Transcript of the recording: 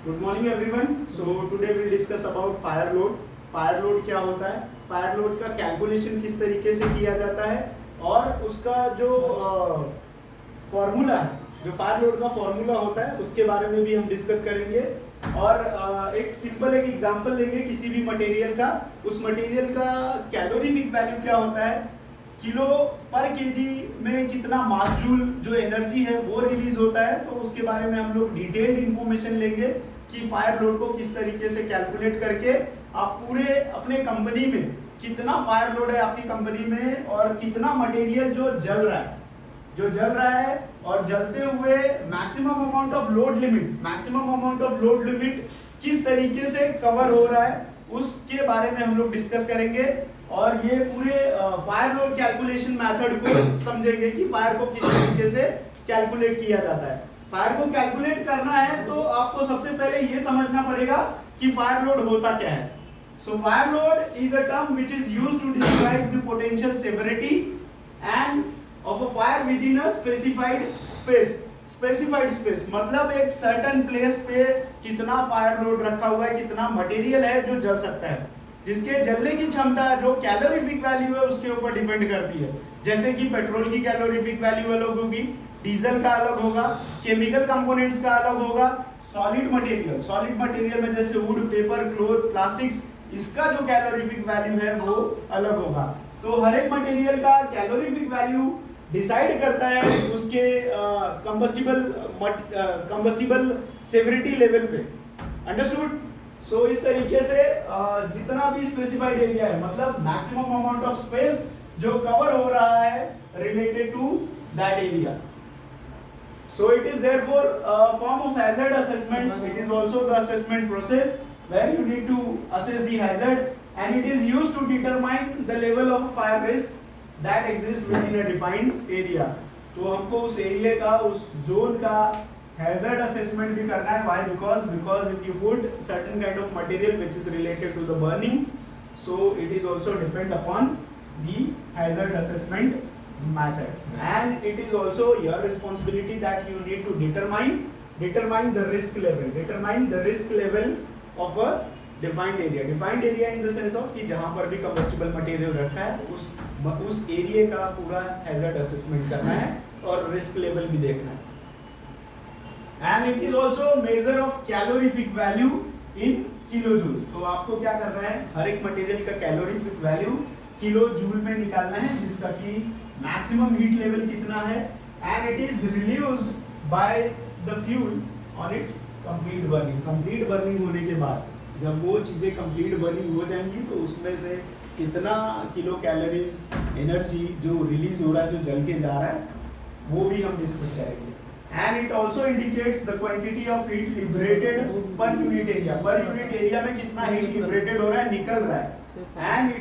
Good morning everyone. So today we'll discuss about fire load. Fire load क्या होता है, fire load का calculation किस तरीके से किया जाता है और उसका जो फॉर्मूला है, जो फायर लोड का फॉर्मूला होता है उसके बारे में भी हम डिस्कस करेंगे. और एक सिंपल एक एग्जांपल लेंगे किसी भी मटेरियल का. उस मटेरियल का कैलोरीफिक वैल्यू क्या होता है, किलो पर केजी में कितना मास जूल जो एनर्जी है वो रिलीज होता है. तो उसके बारे में हम लोग डिटेल्ड इंफॉर्मेशन लेंगे कि फायर लोड को किस तरीके से कैलकुलेट करके आप पूरे अपने कंपनी में कितना फायर लोड है आपकी कंपनी में और कितना मटेरियल जो जल रहा है और जलते हुए maximum amount of load limit किस तरीके से कवर हो रहा है उसके बारे में हम लोग डिस्कस करेंगे. और ये पूरे फायर लोड कैलकुलेशन मेथड को समझेंगे कि फायर को किस तरीके से कैलकुलेट किया जाता है. फायर को कैलकुलेट करना है तो आपको सबसे पहले ये समझना पड़ेगा कि फायर लोड होता क्या है. So fire load is a term which is used to describe the potential severity and of a fire within a specified space मतलब एक सर्टेन प्लेस पे कितना फायर लोड रखा हुआ है, कितना मटेरियल है जो जल सकता है, जिसके जलने की क्षमता जो कैलोरीफिक वैल्यू है उसके ऊपर डिपेंड करती है. जैसे कि पेट्रोल की कैलोरीफिक वैल्यू अलग होगी, डीजल का अलग होगा, केमिकल कंपोनेंट्स का अलग होगा, सॉलिड मटेरियल में जैसे वुड, पेपर, क्लोथ, प्लास्टिक्स, इसका जो कैलोरीफिक वैल्यू है वो अलग होगा. तो हर एक मटेरियल का कैलोरीफिक वैल्यू डिसाइड करता है उसके कंबस्टिबल सेवरिटी लेवल पे. अंडरस्टूड. सो इस तरीके से जितना भी स्पेसिफाइड एरिया है मतलब मैक्सिमम अमाउंट ऑफ स्पेस जो कवर हो रहा है related to that area. So it is therefore a form of hazard assessment. It is also the assessment process where you need to assess the hazard and it is used to determine the level of fire risk that exists within a defined area. तो हमको उस area का, उस zone का hazard assessment भी करना है. Why? Because if you put certain kind of material which is related to the burning, so it is also depend upon the hazard assessment method. And it is also your responsibility that you need to determine the risk level of a defined area in the sense of कि जहाँ पर भी combustible material रखा है उस area का पूरा hazard assessment करना है और risk level भी देखना है. And it is also measure of calorific value in kilojoule. तो आपको क्या करना है, हर एक मटेरियल का कैलोरीफिक वैल्यू किलो जूल में निकालना है जिसका कि मैक्सिमम हीट लेवल कितना है and it is reduced by the fuel on it's complete burning होने के बाद जब वो चीज़ें कंप्लीट बर्निंग हो जाएंगी तो उसमें से कितना किलो कैलोरीज एनर्जी जो रिलीज हो रहा है, जो जल के जा रहा है, वो भी हम डिस्कस करेंगे. And it also indicates the quantity of heat liberated per unit area में कितना हीट लिबरेटेड हो रहा है, निकल रहा है. एंड